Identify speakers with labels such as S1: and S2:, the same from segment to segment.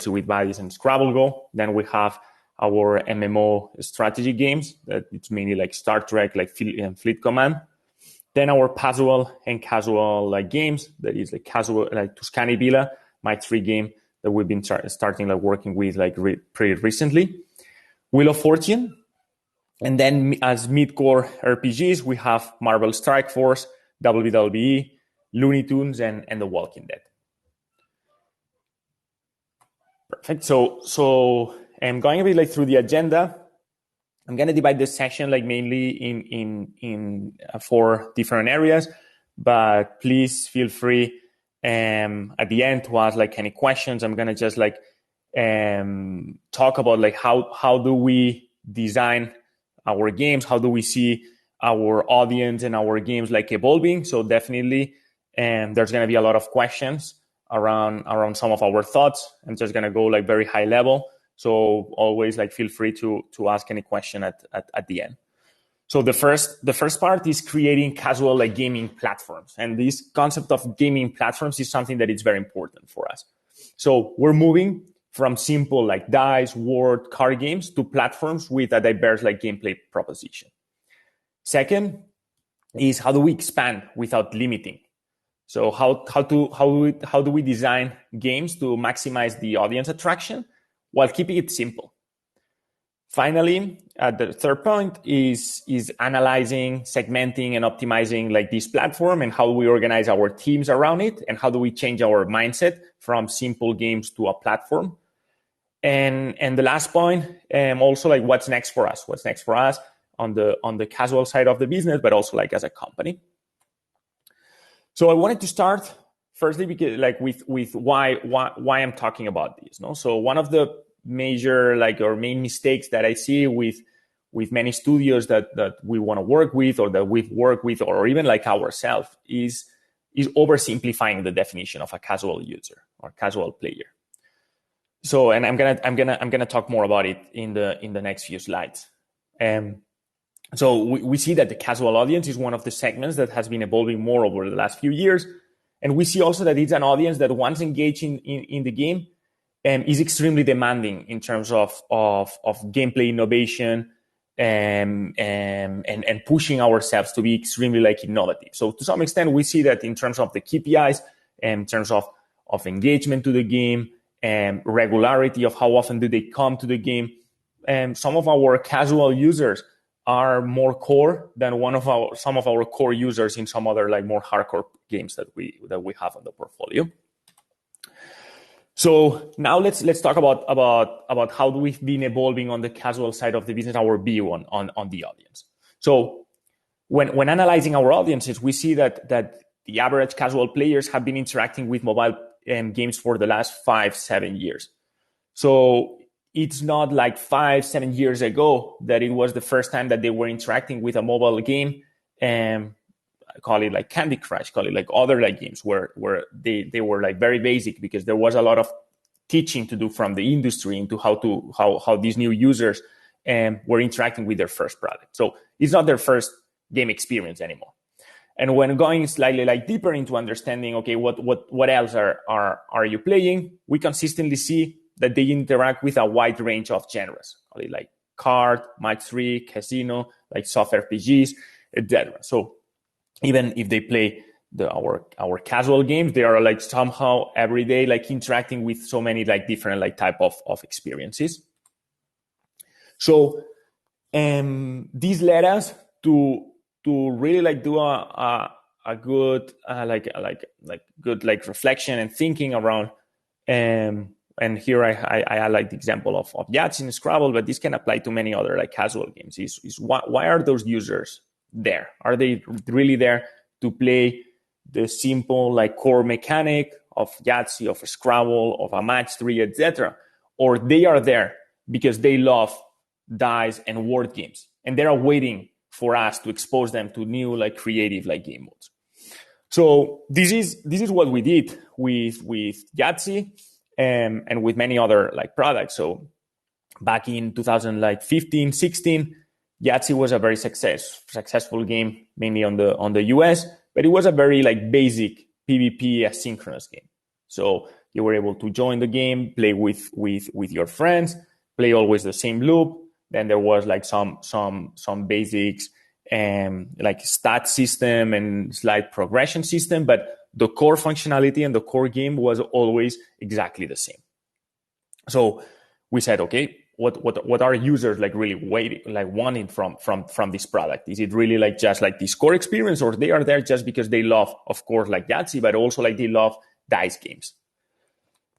S1: Yahtzee with Buddies and Scrabble Go. Then we have our MMO strategy games that it's mainly like Star Trek, like Fleet Command. Then our casual like games, that is like casual, like Tuscany Villa, my 3 game that we've been starting like working with like pretty recently. Wheel of Fortune. And then as mid-core RPGs, we have Marvel Strike Force, WWE, Looney Tunes, and The Walking Dead. Perfect. So I'm going a bit like through the agenda. I'm going to divide this session like mainly in 4 different areas, but please feel free at the end to ask like any questions. I'm going to just like talk about like how do we design our games, how do we see our audience and our games like evolving. So definitely there's going to be a lot of questions around some of our thoughts. I'm just going to go like very high level. So always like feel free to ask any question at the end. So the first part is creating casual like gaming platforms. And this concept of gaming platforms is something that is very important for us. So we're moving from simple like dice, word, card games to platforms with a diverse like gameplay proposition. Second is how do we expand without limiting? So how do we design games to maximize the audience attraction while keeping it simple? Finally, the third point is analyzing, segmenting, and optimizing like this platform and how we organize our teams around it, and how do we change our mindset from simple games to a platform. And the last point, also like what's next for us on the casual side of the business, but also like as a company. So I wanted to start firstly because like with why I'm talking about this. No, so one of the major like or main mistakes that I see with many studios that we want to work with or that we've worked with or even like ourselves is oversimplifying the definition of a casual user or casual player. So, and I'm gonna talk more about it in the next few slides. So we see that the casual audience is one of the segments that has been evolving more over the last few years, and we see also that it's an audience that once engaged in the game, is extremely demanding in terms of gameplay innovation and pushing ourselves to be extremely like innovative. So to some extent, we see that in terms of the KPIs, in terms of engagement to the game, and regularity of how often do they come to the game. Some of our casual users are more core than some of our core users in some other like more hardcore games that we have on the portfolio. So now let's talk about how we've been evolving on the casual side of the business, our view on the audience. So when analyzing our audiences, we see that the average casual players have been interacting with mobile games for the last 5-7 years. So it's not like 5-7 years ago that it was the first time that they were interacting with a mobile game, and call it like Candy Crush, call it like other like games where they were like very basic, because there was a lot of teaching to do from the industry into how these new users were interacting with their first product. So it's not their first game experience anymore. And when going slightly like deeper into understanding, okay, what else are you playing? We consistently see that they interact with a wide range of genres, like card, match 3, casino, like soft RPGs, etc. So even if they play our casual games, they are like somehow every day like interacting with so many like different like type of experiences. So this led us to really like do a good good like reflection and thinking around and here I like the example of Yahtzee and Scrabble, but this can apply to many other like casual games. Is why are those users there? Are they really there to play the simple like core mechanic of Yahtzee, of a Scrabble, of a match 3, etc., or they are there because they love dice and word games and they are waiting for us to expose them to new like creative like game modes? So this is what we did with Yahtzee and with many other like products. So back in 2015, 16, Yahtzee was a very successful game, mainly on the US, but it was a very like basic PvP asynchronous game. So You were able to join the game, play with your friends, play always the same loop. Then there was like some basics, like stat system and slide progression system, but the core functionality and the core game was always exactly the same. So we said, okay, what are users like really wanting from this product? Is it really like just like this core experience, or they are there just because they love, of course, like Yahtzee, but also like they love dice games?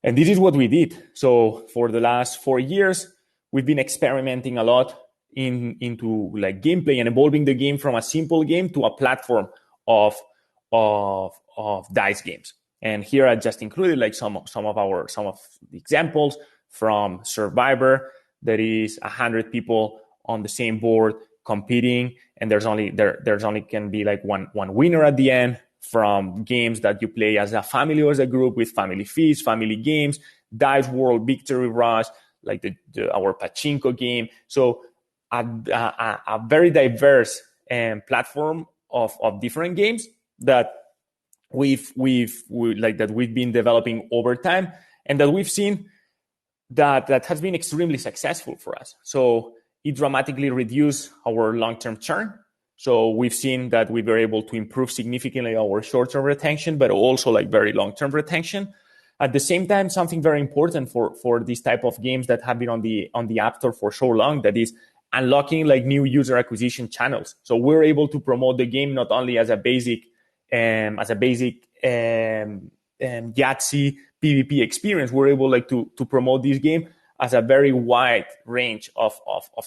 S1: And this is what we did. So for the last 4 years, we've been experimenting a lot into like gameplay and evolving the game from a simple game to a platform of dice games. And here I just included like some of the examples from Survivor. That is 100 people on the same board competing, and there's only can be like one winner at the end. From games that you play as a family or as a group with family feast, family games, Dice World, Victory Rush, like our pachinko game. So a very diverse platform of different games that we've been developing over time, and that we've seen that has been extremely successful for us. So it dramatically reduced our long-term churn. So we've seen that we were able to improve significantly our short-term retention, but also like very long-term retention. At the same time, something very important for these type of games that have been on the App Store for so long, that is unlocking like new user acquisition channels. So we're able to promote the game not only as a basic Yahtzee PvP experience. We're able like to promote this game as a very wide range of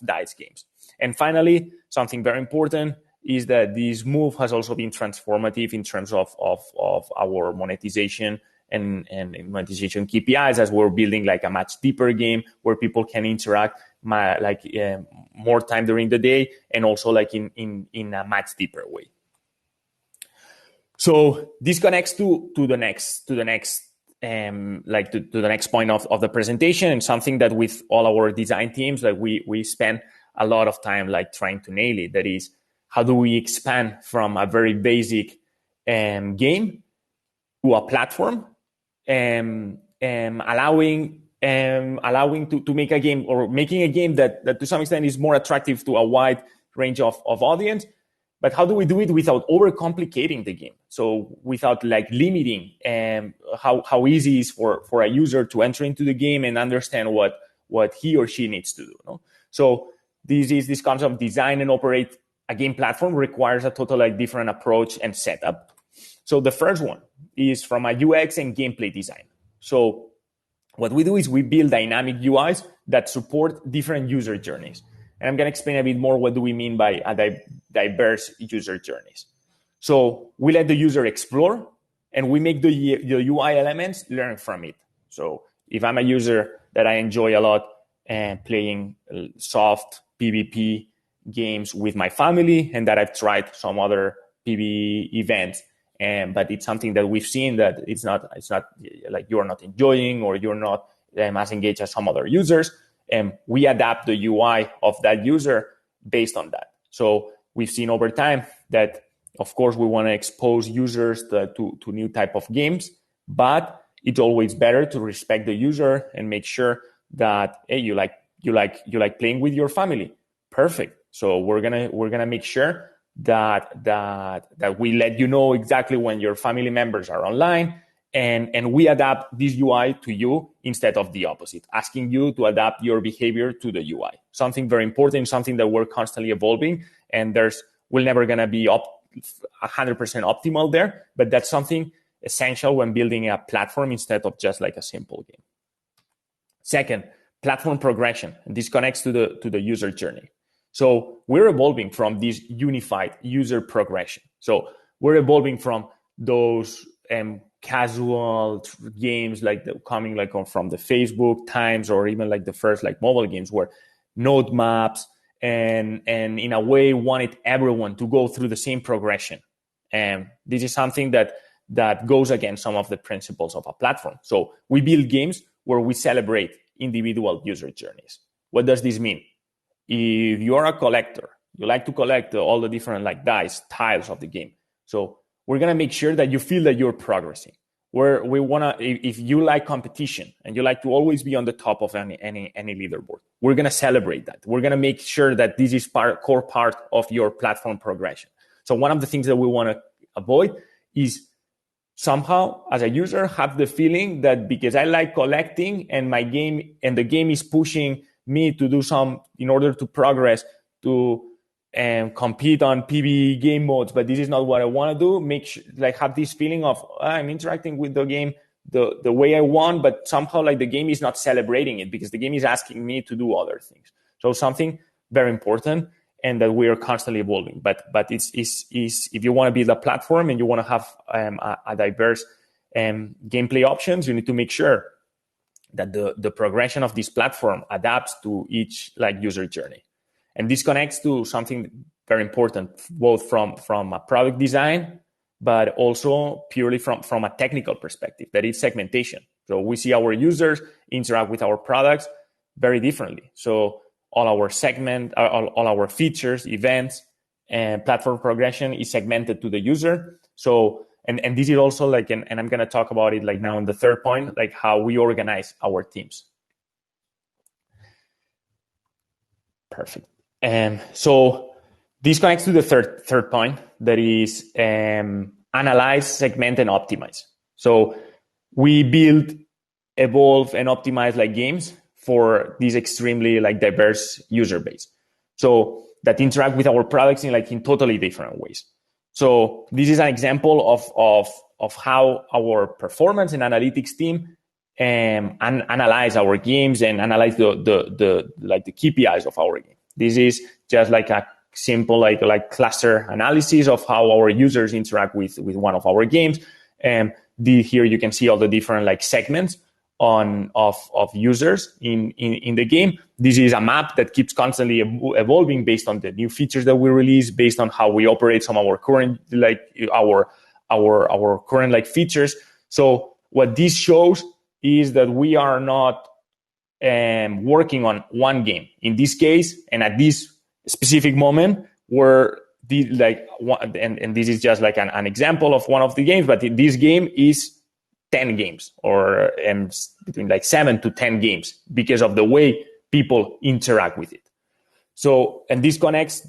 S1: dice games. And finally, something very important is that this move has also been transformative in terms of our monetization and monetization KPIs, as we're building like a much deeper game where people can interact more time during the day, and also like in a much deeper way. So this connects to the next point of the presentation, and something that with all our design teams, like we spend a lot of time like trying to nail it. That is, how do we expand from a very basic game to a platform, allowing to make a game, or making a game that to some extent is more attractive to a wide range of audience. But how do we do it without overcomplicating the game? So without like limiting how easy it is for a user to enter into the game and understand what he or she needs to do. No? So this concept of design and operate a game platform requires a totally different approach and setup. So the first one is from a UX and gameplay design. So what we do is we build dynamic UIs that support different user journeys. And I'm going to explain a bit more what do we mean by a diverse user journeys. So we let the user explore, and we make the UI elements learn from it. So if I'm a user that I enjoy a lot and playing soft PvP games with my family, and that I've tried some other PvE events, but it's something that we've seen that it's not like you're not enjoying, or you're not as engaged as some other users, and we adapt the UI of that user based on that. So we've seen over time that, of course, we want to expose users to new type of games, but it's always better to respect the user and make sure that, hey, you like playing with your family. Perfect. So we're gonna make sure that we let you know exactly when your family members are online, and we adapt this UI to you instead of the opposite, asking you to adapt your behavior to the UI. Something very important, something that we're constantly evolving, and we're never gonna be 100% optimal there, but that's something essential when building a platform instead of just like a simple game. Second, platform progression. And this connects to the user journey. So we're evolving from this unified user progression. So we're evolving from those casual games coming from the Facebook times, or even like the first like mobile games, where node maps and in a way wanted everyone to go through the same progression. And this is something that goes against some of the principles of a platform. So we build games where we celebrate individual user journeys. What does this mean? If you're a collector, you like to collect all the different like dice tiles of the game. So we're going to make sure that you feel that you're progressing. where we want to, if you like competition and you like to always be on the top of any leaderboard, we're going to celebrate that. We're going to make sure that this is core part of your platform progression. So one of the things that we want to avoid is somehow, as a user, have the feeling that because I like collecting and my game and the game is pushing me to do some in order to progress, to compete on PvE game modes, but this is not what I want to do. Make sure, like, have this feeling of I'm interacting with the game the way I want, but somehow like the game is not celebrating it because the game is asking me to do other things. So something very important, and that we are constantly evolving. But it's if you want to build a platform and you want to have a diverse gameplay options, you need to make sure that the progression of this platform adapts to each like user journey. And this connects to something very important, both from a product design, but also purely from a technical perspective, that is segmentation. So we see our users interact with our products very differently. So all our all our features, events, and platform progression is segmented to the user. So, and this is also like, and I'm going to talk about it like now in the third point, like how we organize our teams. Perfect. So this connects to the third point, that is analyze, segment, and optimize. So we build, evolve, and optimize like games for this extremely like diverse user base, so that interact with our products in totally different ways. So this is an example of how our performance and analytics team analyze our games and analyze the KPIs of our game. This is just like a simple like cluster analysis of how our users interact with one of our games. And here you can see all the different like segments of users in the game. This is a map that keeps constantly evolving based on the new features that we release, based on how we operate some of our current like our current like features. So what this shows is that we are not working on one game in this case, and at this specific moment, where and this is just like an example of one of the games, but this game is 10 games, or between like 7 to 10 games, because of the way people interact with it. So, and this connects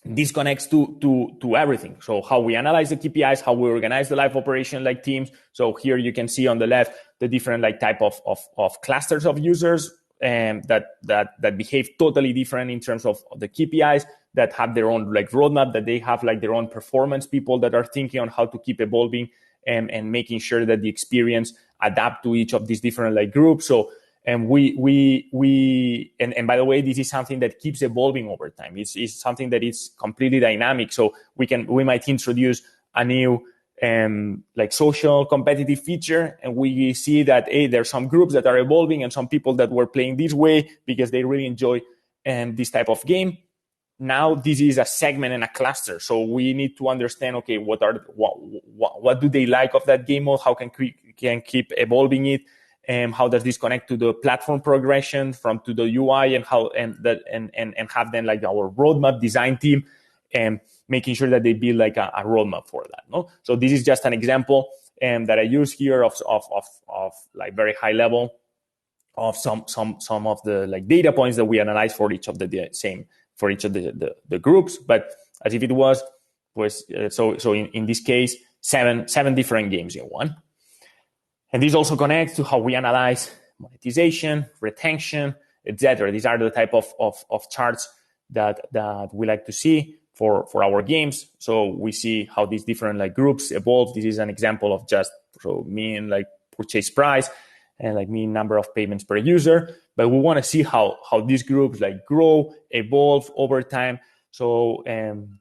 S1: to everything. So how we analyze the KPIs, how we organize the live operation like teams. So here you can see on the left the different like type of clusters of users that behave totally different in terms of the KPIs, that have their own like roadmap, that they have like their own performance people that are thinking on how to keep evolving and making sure that the experience adapt to each of these different like groups. So, and and by the way, this is something that keeps evolving over time. It's something that is completely dynamic. So we might introduce a new like social competitive feature, and we see that there's some groups that are evolving and some people that were playing this way because they really enjoy this type of game. Now this is a segment and a cluster, so we need to understand, okay, what do they like of that game mode? How can keep evolving it? How does this connect to the platform progression to the UI, and how and have then like our roadmap design team and making sure that they build like a roadmap for that. No, so this is just an example that I use here of like very high level of some of the like data points that we analyze for each of the groups, but as if it was so in this case, seven different games in one. And this also connects to how we analyze monetization, retention, etc. These are the type of charts that we like to see for our games. So we see how these different like groups evolve. This is an example of just mean like purchase price and like mean number of payments per user. But we want to see how these groups like grow, evolve over time. So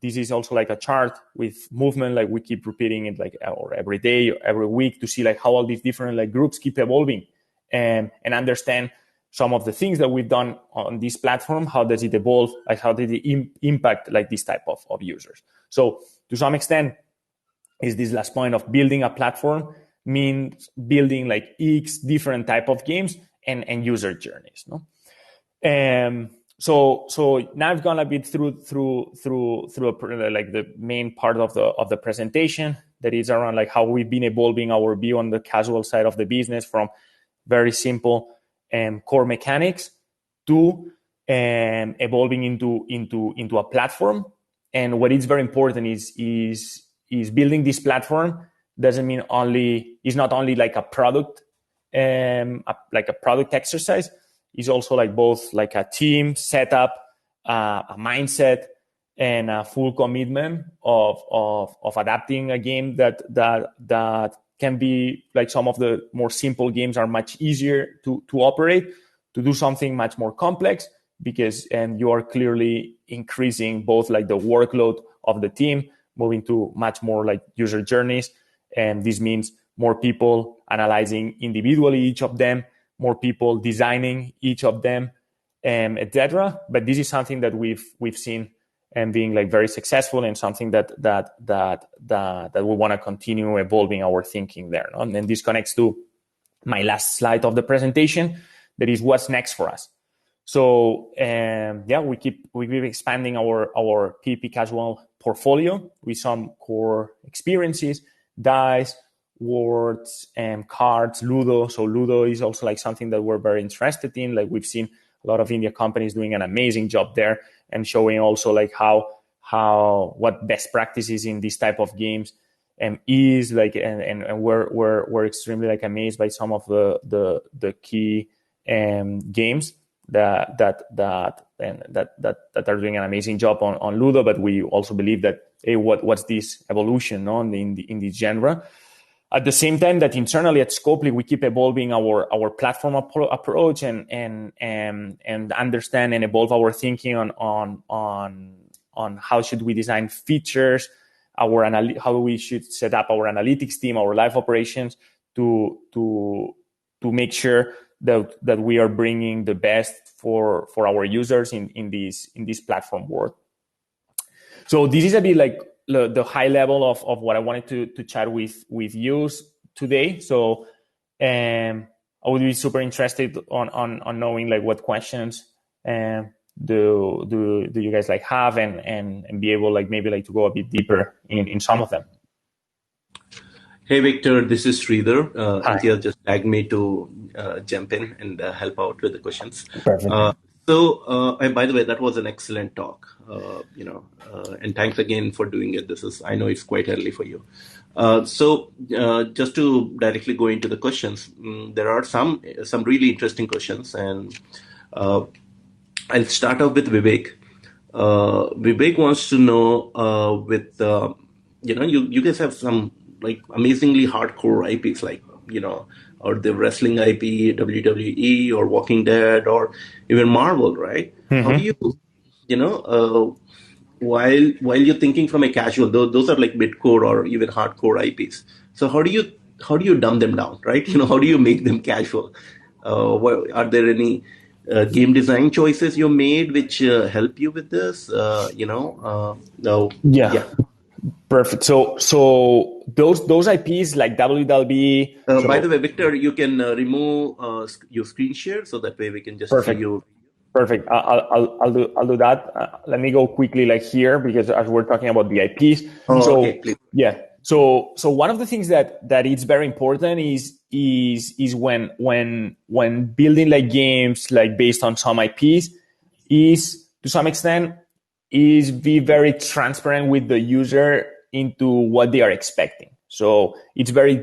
S1: this is also like a chart with movement, like we keep repeating it like or every day, or every week, to see like how all these different like groups keep evolving and understand some of the things that we've done on this platform. How does it evolve? Like how did it impact like this type of users? So to some extent, is this last point of building a platform means building like X different type of games and user journeys, no? So now I've gone a bit through like the main part of the presentation. that is around like how we've been evolving our view on the casual side of the business from very simple core mechanics to evolving into a platform. And what is very important is building this platform doesn't mean is not only like a product, like a product exercise. It's also like both like a team setup, a mindset, and a full commitment of adapting a game that can be like some of the more simple games are much easier to operate, to do something much more complex, because you are clearly increasing both like the workload of the team, moving to much more like user journeys. And this means more people analyzing individually each of them, more people designing each of them, etc. But this is something that we've seen and being like very successful, and something that we want to continue evolving our thinking there. No? And this connects to my last slide of the presentation, that is what's next for us. So we keep expanding our PvP casual portfolio with some core experiences, dice, words, cards, Ludo. So Ludo is also like something that we're very interested in. Like we've seen a lot of India companies doing an amazing job there, and showing also like what best practices in this type of games is like, and we're extremely like amazed by some of the key games that are doing an amazing job on Ludo. But we also believe that what's this evolution in this genre. At the same time that internally at Scopely, we keep evolving our platform approach and understand and evolve our thinking on how should we design features, how we should set up our analytics team, our live operations to make sure that we are bringing the best for our users in this platform world. So this is a bit like the high level of what I wanted to chat with you today. So I would be super interested on knowing like what questions do you guys like have, and be able like maybe like to go a bit deeper in some of them.
S2: Hey Victor, this is Sridhar. Intia just tagged me to jump in and help out with the questions.
S1: Perfect.
S2: And by the way, that was an excellent talk. And thanks again for doing it. I know it's quite early for you. Just to directly go into the questions, there are some really interesting questions, and I'll start off with Vivek. Vivek wants to know you guys have some like amazingly hardcore IPs, like or the wrestling IP, WWE, or Walking Dead, or even Marvel, right? Mm-hmm. How do you, while you're thinking from a casual, those are like mid-core or even hardcore IPs. So how do you dumb them down, right? How do you make them casual? Are there any game design choices you made which help you with this? No.
S1: Yeah. Perfect. So those IPs like WWE.
S2: By the way, Victor, you can remove your screen share so that way we can just see you.
S1: Perfect. I'll do that. Let me go quickly like here, because as we're talking about the IPs.
S2: Okay, please.
S1: Yeah. So one of the things that is very important is when building like games like based on some IPs is to some extent is be very transparent with the user into what they are expecting. So it's very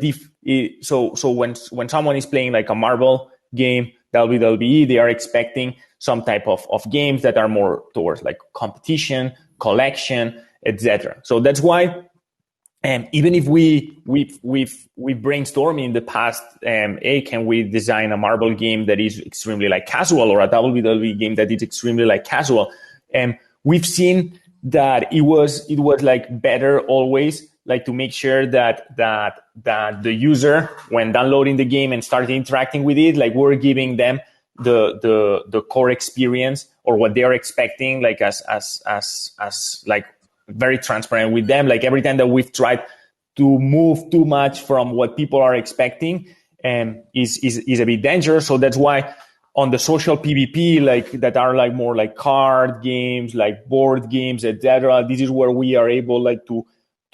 S1: so when someone is playing like a Marvel game, WWE, they are expecting some type of games that are more towards like competition, collection, etc. So that's why even if we brainstorm in the past, can we design a Marvel game that is extremely like casual, or a WWE game that is extremely like casual? We've seen that it was like better always like to make sure that the user, when downloading the game and started interacting with it, like we're giving them the core experience or what they are expecting, like as like very transparent with them. Like every time that we've tried to move too much from what people are expecting is a bit dangerous. So that's why on the social PvP, like that are like more like card games, like board games, etc. This is where we are able like to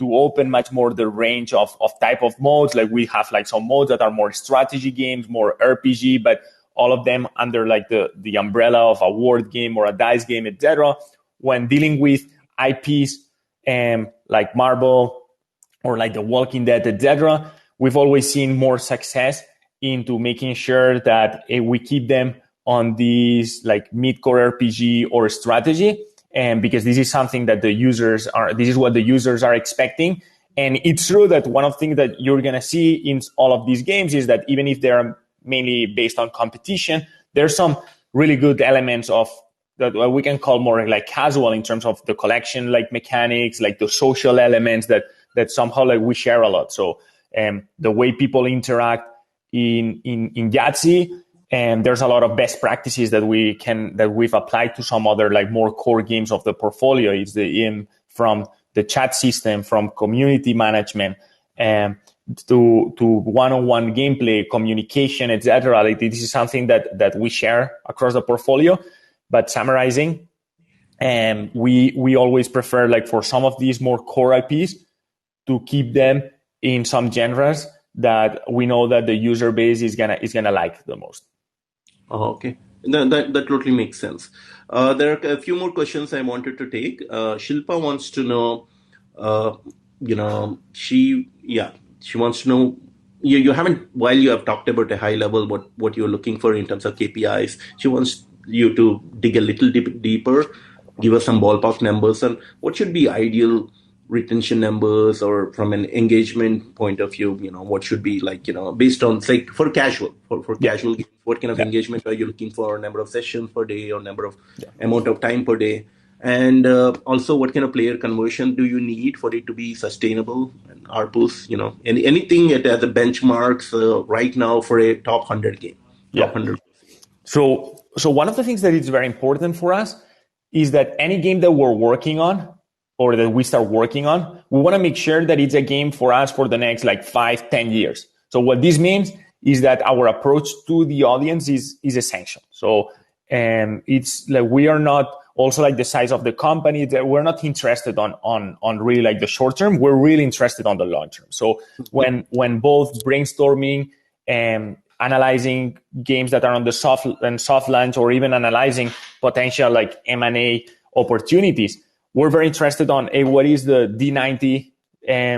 S1: open much more the range of type of modes. Like we have like some modes that are more strategy games, more RPG, but all of them under like the umbrella of a word game or a dice game, etc. When dealing with IPs like Marvel or like The Walking Dead, etc., we've always seen more success into making sure that we keep them on these like mid-core RPG or strategy. And because this is something that this is what the users are expecting. And it's true that one of the things that you're going to see in all of these games is that even if they're mainly based on competition, there's some really good elements of that we can call more like casual in terms of the collection, like mechanics, like the social elements that somehow like we share a lot. So the way people interact in Yahtzee, and there's a lot of best practices that we've applied to some other like more core games of the portfolio. It's from the chat system, from community management, to one-on-one gameplay, communication, etc. Like this is something that we share across the portfolio. But summarizing, we always prefer like for some of these more core IPs to keep them in some genres that we know that the user base is gonna like the most.
S2: Oh, okay. That totally makes sense. There are a few more questions I wanted to take. Shilpa wants to know, she wants to know, you haven't, while you have talked about a high level, what you're looking for in terms of KPIs, she wants you to dig a little deeper, give us some ballpark numbers, and what should be ideal retention numbers, or from an engagement point of view, what should be like, based on, say, for casual games, what kind of engagement are you looking for, number of sessions per day or number of amount of time per day, and also what kind of player conversion do you need for it to be sustainable, and ARPUs, anything at the benchmarks right now for a top 100 game, top 100.
S1: So one of the things that is very important for us is that any game that we're working on or that we start working on, we want to make sure that it's a game for us for the next like 5-10 years. So what this means is that our approach to the audience is essential. So it's like we are not also like the size of the company, that we're not interested on really like the short term. We're really interested on the long term. So when both brainstorming and analyzing games that are on the soft launch, or even analyzing potential like M&A opportunities, we're very interested on what is the D90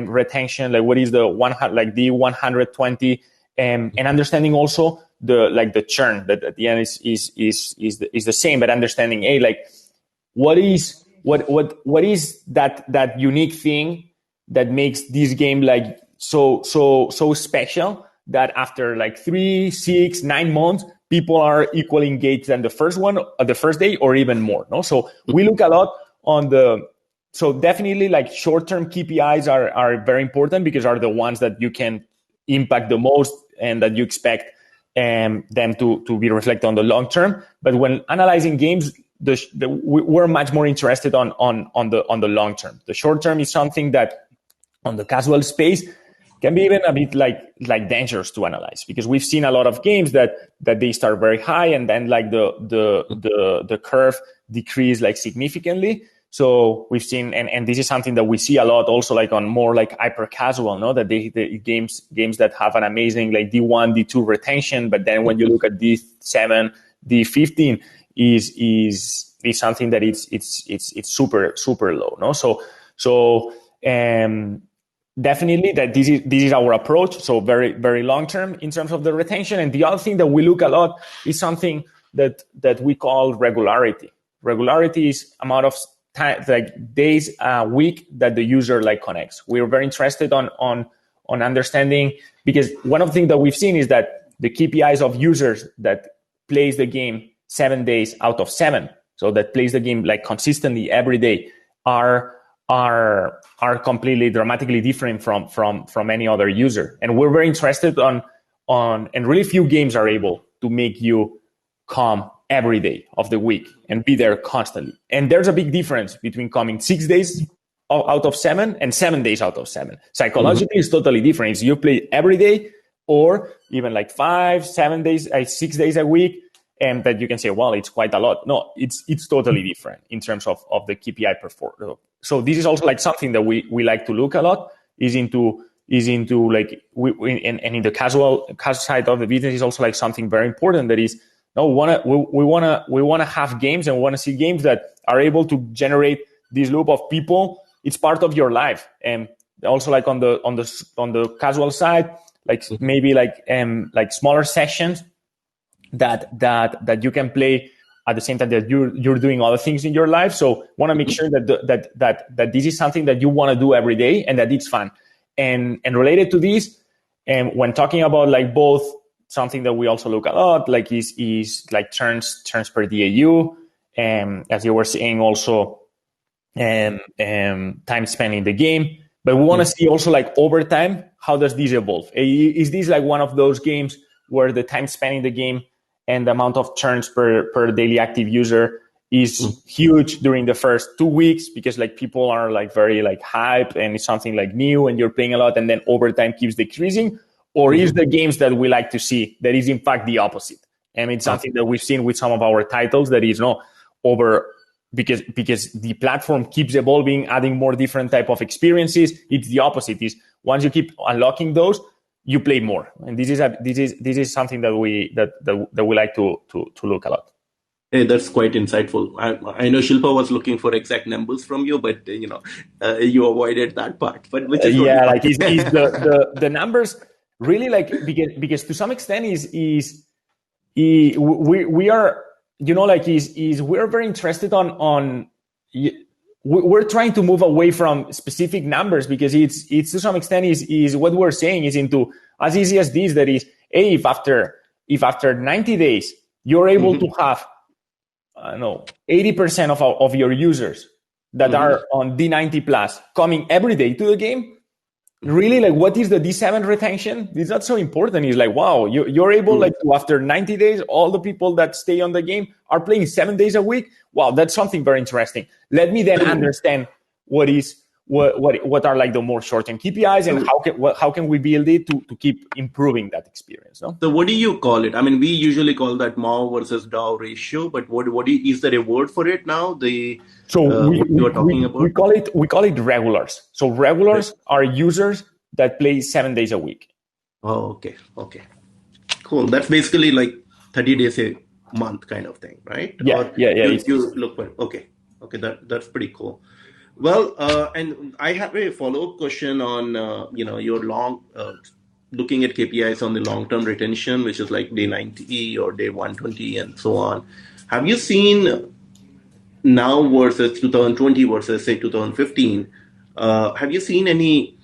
S1: retention, like what is the D120, and understanding also the churn that at the end is the same, but understanding what is that unique thing that makes this game like so special that after like 3, 6, 9 months, people are equally engaged than the first one, the first day, or even more. No, so we look a lot on so definitely like short-term KPIs are very important because are the ones that you can impact the most and that you expect them to be reflected on the long term. But when analyzing games, we're much more interested on the long term. The short term is something that on the casual space can be even a bit like dangerous to analyze, because we've seen a lot of games that they start very high and then like the curve decrease like significantly. So we've seen, and this is something that we see a lot also like on more like hyper casual, no, that the games that have an amazing like D1, D2 retention, but then when you look at D7, D15 is something that it's super low, no. So definitely that this is our approach. So very, very long term in terms of the retention. And the other thing that we look a lot is something that we call regularity. Regularity is amount of time, like days a week that the user like connects. We're very interested on understanding, because one of the things that we've seen is that the KPIs of users that plays the game 7 days out of 7, so that plays the game like consistently every day, are completely dramatically different from any other user. And we're very interested on and really few games are able to make you come every day of the week and be there constantly. And there's a big difference between coming 6 days out of 7 and 7 days out of 7. Psychologically, it's totally different. It's you play every day or even like 5, 7 days, 6 days a week. and that you can say, well, it's quite a lot. No, it's totally different in terms of the KPI performance. So this is also like something that we like to look a lot is into like and in the casual side of the business is also like something very important that is no we wanna have games, and we want to see games that are able to generate this loop of people. It's part of your life, and also like on the casual side, like maybe like smaller sessions that you can play at the same time that you're doing other things in your life. So want to make sure that this is something that you want to do every day and that it's fun. And related to this, and when talking about like both, something that we also look a lot like is like turns per DAU, and as you were saying also, time spent in the game. But we want to see also like over time, how does this evolve? Is this like one of those games where the time spent in the game and the amount of turns per daily active user is huge during the first 2 weeks because like people are like very like hype and it's something like new and you're playing a lot, and then over time keeps decreasing? Or is the games that we like to see that is in fact the opposite? And it's something that we've seen with some of our titles that is over because the platform keeps evolving, adding more different type of experiences. It's the opposite. Is once you keep unlocking those, you play more. And this is something that we like to look a lot.
S2: Hey, that's quite insightful. I know Shilpa was looking for exact numbers from you, but you avoided that part. But which is
S1: yeah, like is the numbers really like because to some extent we are like we're very interested on we're trying to move away from specific numbers because it's to some extent is what we're saying is into as easy as this, that is, hey, if after 90 days you're able to have 80% of your users that are on D90 plus coming every day to the game, really, like, what is the D7 retention? It's not so important. It's like, wow, you're able like to, after 90 days, all the people that stay on the game are playing 7 days a week. Wow, that's something very interesting. Let me then understand what are like the more short-term KPIs and how can we build it to keep improving that experience. No?
S2: So what do you call it? I mean, we usually call that MAU versus DAU ratio, but is there a word for it now? What you are talking about?
S1: We call it regulars. So regulars are users that play 7 days a week.
S2: Oh, okay, cool. That's basically like 30 days a month kind of thing, right?
S1: Yeah.
S2: You look for okay. That's pretty cool. Well, and I have a follow-up question on your long looking at KPIs on the long-term retention, which is like day 90 or day 120 and so on. Have you seen now versus 2020 versus say 2015? Have you seen any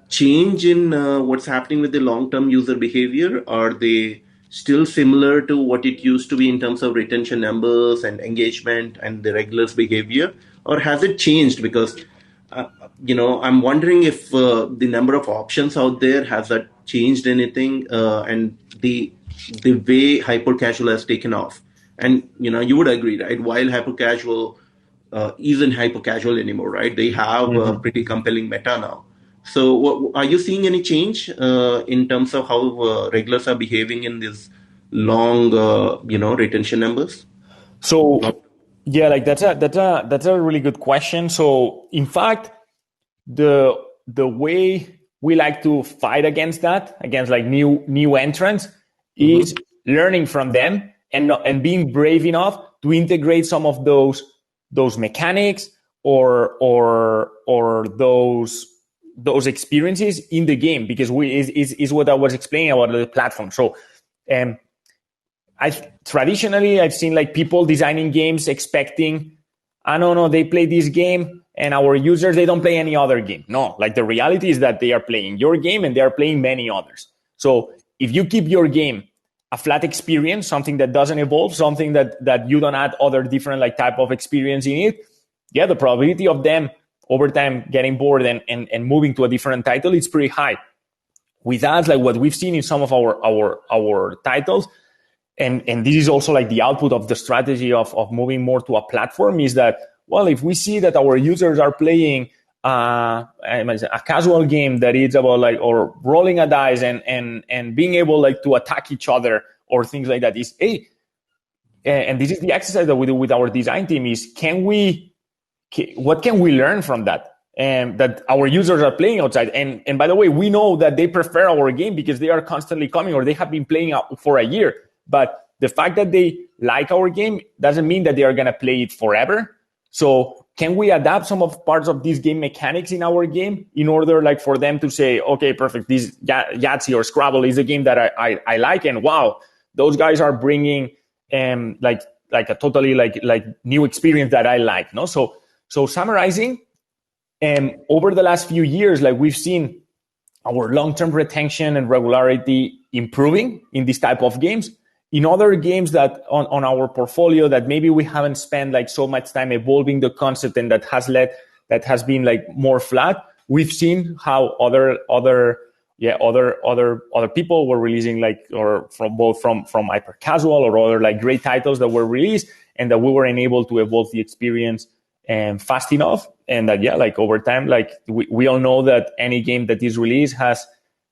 S2: change in what's happening with the long-term user behavior? Are they still similar to what it used to be in terms of retention numbers and engagement and the regulars behavior? Or has it changed? Because, I'm wondering if the number of options out there, has that changed anything? And the way hyper-casual has taken off. And, you would agree, right? While hyper-casual isn't hyper-casual anymore, right? They have a pretty compelling meta now. So are you seeing any change in terms of how regulars are behaving in these long, retention numbers?
S1: So yeah, like that's a really good question. So in fact, the way we like to fight against like new entrants is learning from them and being brave enough to integrate some of those mechanics or those experiences in the game, because is what I was explaining about the platform. So traditionally I've seen like people designing games expecting, they play this game and our users, they don't play any other game. No, like the reality is that they are playing your game and they are playing many others. So if you keep your game a flat experience, something that doesn't evolve, something that you don't add other different like type of experience in it, yeah, the probability of them over time getting bored and moving to a different title, it's pretty high. With us, like what we've seen in some of our titles, and this is also like the output of the strategy of moving more to a platform, is that, well, if we see that our users are playing a casual game that is about like, or rolling a dice and being able like to attack each other or things like that, is, hey, and this is the exercise that we do with our design team, is what can we learn from that? And that our users are playing outside. And by the way, we know that they prefer our game because they are constantly coming, or they have been playing out for a year. But the fact that they like our game doesn't mean that they are going to play it forever. So can we adapt some of parts of these game mechanics in our game in order like for them to say, okay, perfect, this Yahtzee or Scrabble is a game that I like, and wow, those guys are bringing like a totally like new experience that I like. No, so summarizing, over the last few years, like we've seen our long-term retention and regularity improving in this type of games. In other games that on our portfolio that maybe we haven't spent like so much time evolving the concept, and that has been like more flat, we've seen how other people were releasing like, or from hyper casual or other like great titles that were released, and that we were unable to evolve the experience fast enough. And that, like over time, like we all know that any game that is released has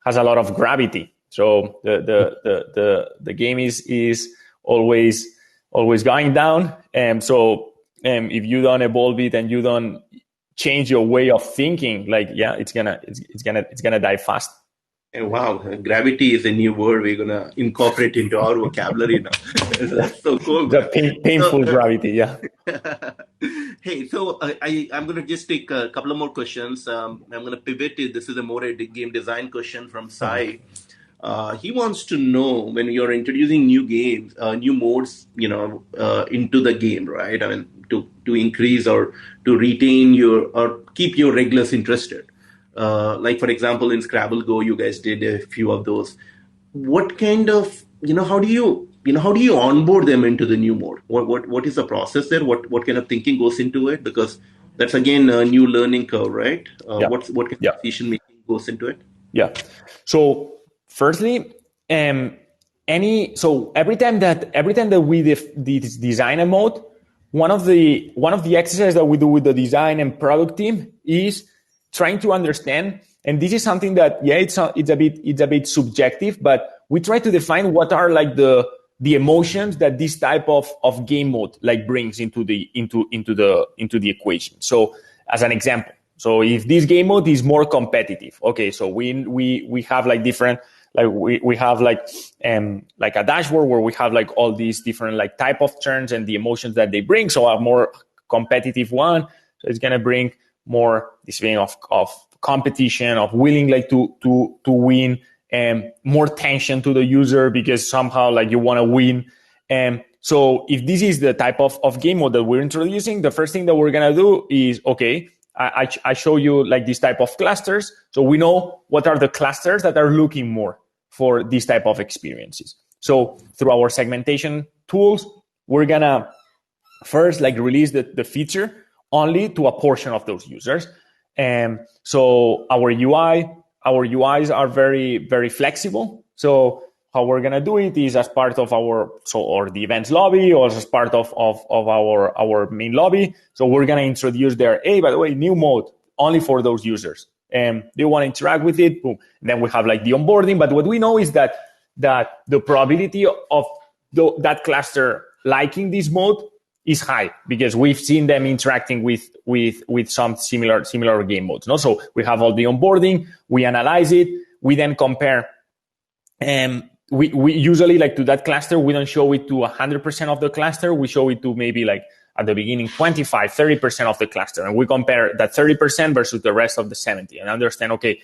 S1: a lot of gravity. So the game is always going down. And so if you don't evolve it and you don't change your way of thinking, like it's gonna die fast.
S2: And wow, gravity is a new word we're gonna incorporate into our vocabulary now. That's so cool.
S1: The painful gravity, yeah.
S2: Hey, so I'm gonna just take a couple of more questions. I'm gonna pivot. This is a game design question from Sai. He wants to know, when you're introducing new games, new modes, into the game, right? I mean, to increase or to retain or keep your regulars interested. Like for example, in Scrabble Go, you guys did a few of those. What kind of, how do you onboard them into the new mode? What is the process there? What kind of thinking goes into it? Because that's again a new learning curve, right? What kind of decision making goes into it?
S1: Yeah. So firstly, every time that we design a mode, one of the exercises that we do with the design and product team is trying to understand, and this is something that it's a bit subjective, but we try to define what are like the emotions that this type of game mode like brings into the equation. So as an example, so if this game mode is more competitive, okay, so we have like different, like we have like a dashboard where we have like all these different like type of turns and the emotions that they bring. So a more competitive one, so it's gonna bring more this feeling of competition, of willing like to win, and more tension to the user because somehow like you want to win. And so if this is the type of game mode that we're introducing, the first thing that we're gonna do is, okay, I show you like this type of clusters, so we know what are the clusters that are looking more for this type of experiences. So through our segmentation tools, we're gonna first like release the feature only to a portion of those users. And so our UIs are very, very flexible. So how we're going to do it is as part of or the events lobby, or as part of our main lobby. So we're going to introduce there, hey, by the way, new mode only for those users. And they want to interact with it. Boom. And then we have like the onboarding. But what we know is that the probability of that cluster liking this mode is high, because we've seen them interacting with some similar game modes. No? So we have all the onboarding, we analyze it, we then compare. And we usually like to that cluster, we don't show it to 100% of the cluster. We show it to maybe like at the beginning, 25, 30% of the cluster. And we compare that 30% versus the rest of the 70 and understand, okay,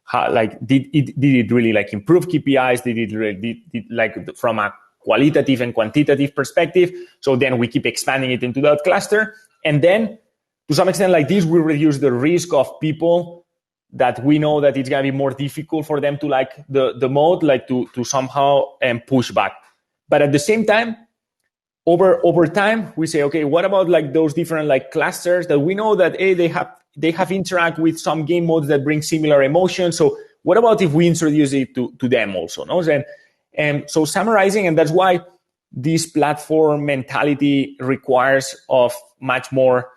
S1: how, like, did it really like improve KPIs? Did it really, like from a qualitative and quantitative perspective? So then we keep expanding it into that cluster. And then to some extent like this, we reduce the risk of people that we know that it's going to be more difficult for them to like the mode, like to somehow push back. But at the same time, over time, we say, okay, what about like those different like clusters that we know that they have interact with some game modes that bring similar emotions. So what about if we introduce it to them also? No? And so summarizing, and that's why this platform mentality requires of much more,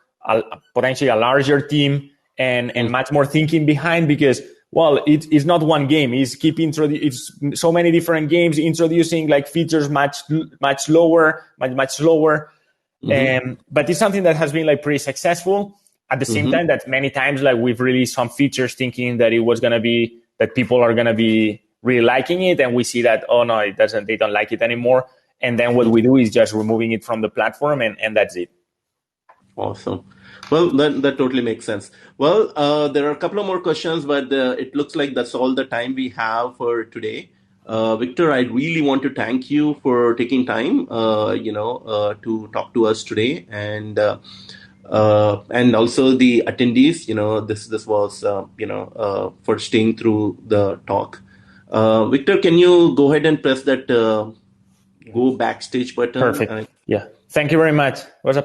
S1: potentially a larger team and much more thinking behind, because well, it's not one game. It's it's so many different games introducing like features much slower. But it's something that has been like pretty successful. At the same time, that many times like we've released some features thinking that it was gonna be that people are gonna be really liking it, and we see that, oh no, it doesn't. They don't like it anymore. And then what we do is just removing it from the platform, and that's it.
S2: Awesome. Well, that totally makes sense. Well, there are a couple of more questions, but it looks like that's all the time we have for today. Victor, I really want to thank you for taking time, to talk to us today, and also the attendees. This was, for staying through the talk. Victor, can you go ahead and press that go backstage button?
S1: Perfect. Yeah. Thank you very much. It was a pleasure.